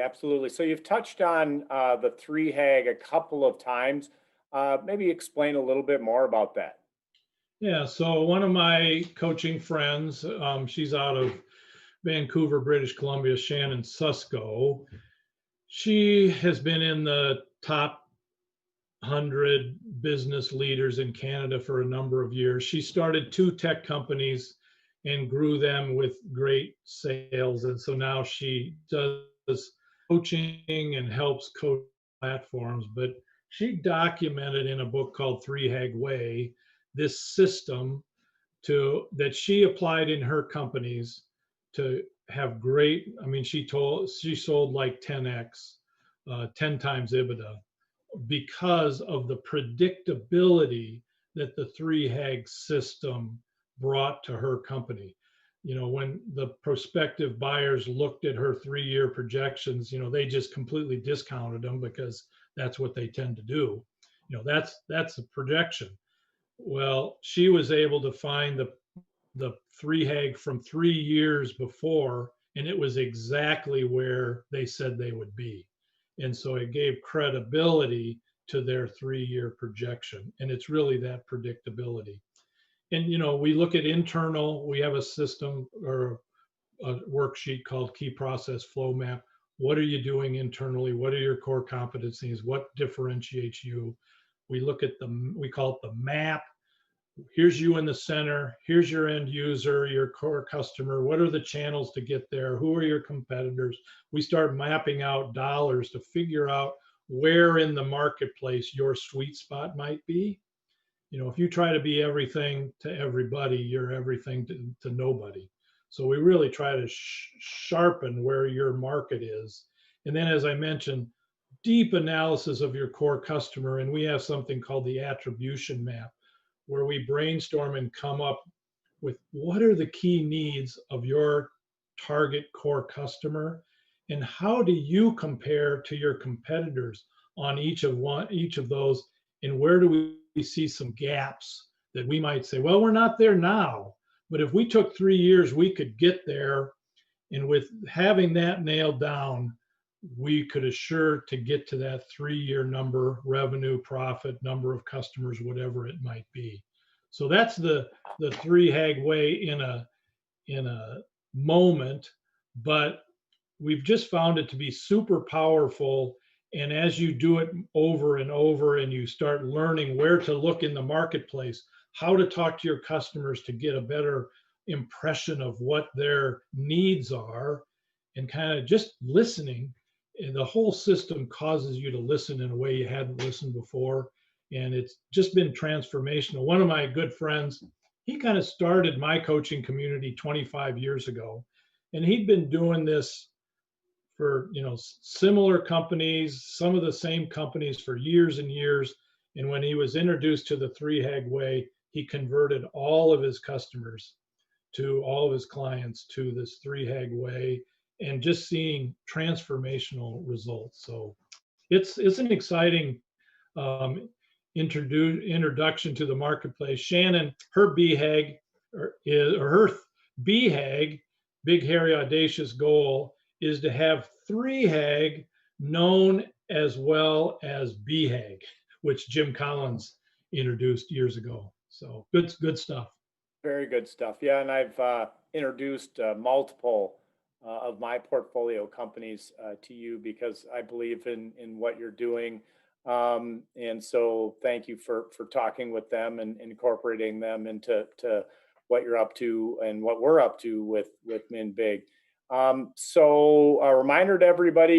absolutely. So you've touched on the three hag a couple of times. Maybe explain a little bit more about that. Yeah, so one of my coaching friends, she's out of Vancouver, British Columbia, Shannon Susko. She has been in the top 100 business leaders in Canada for a number of years. She started two tech companies and grew them with great sales. And so now she does coaching and helps coach platforms. But she documented in a book called Three Hag Way this system to that she applied in her companies to have great. I mean, she sold like 10x, 10 times EBITDA because of the predictability that the three hag system brought to her company. When the prospective buyers looked at her 3-year projections, they just completely discounted them because that's what they tend to do. That's a projection. Well, she was able to find the three hag from 3 years before, and it was exactly where they said they would be. And so it gave credibility to their 3-year projection. And it's really that predictability. And, we look at internal, we have a system or a worksheet called Key Process Flow Map. What are you doing internally? What are your core competencies? What differentiates you? We look at we call it the map. Here's you in the center. Here's your end user, your core customer. What are the channels to get there? Who are your competitors? We start mapping out dollars to figure out where in the marketplace your sweet spot might be. If you try to be everything to everybody, you're everything to nobody. So we really try to sharpen where your market is. And then, as I mentioned, deep analysis of your core customer. And we have something called the attribution map, where we brainstorm and come up with what are the key needs of your target core customer, and how do you compare to your competitors on each of those, and where do we see some gaps that we might say, well, we're not there now, but if we took 3 years, we could get there. And with having that nailed down, we could assure to get to that 3-year number, revenue, profit, number of customers, whatever it might be. So that's the three hag way in a moment, but we've just found it to be super powerful. And as you do it over and over, and you start learning where to look in the marketplace, how to talk to your customers to get a better impression of what their needs are, and kind of just listening, and the whole system causes you to listen in a way you hadn't listened before. And it's just been transformational. One of my good friends, he kind of started my coaching community 25 years ago, and he'd been doing this for similar companies, some of the same companies, for years and years. And when he was introduced to the three hag way, he converted all of his customers, to all of his clients, to this three hag way, and just seeing transformational results. So it's an exciting introduction to the marketplace. Shannon, her BHAG, or her BHAG, big hairy audacious goal, is to have three hag known as well as BHAG, which Jim Collins introduced years ago. So good stuff. Very good stuff. Yeah, and I've introduced multiple of my portfolio companies to you because I believe in what you're doing. And so thank you for talking with them and incorporating them into what you're up to and what we're up to with Min Big. So a reminder to everybody,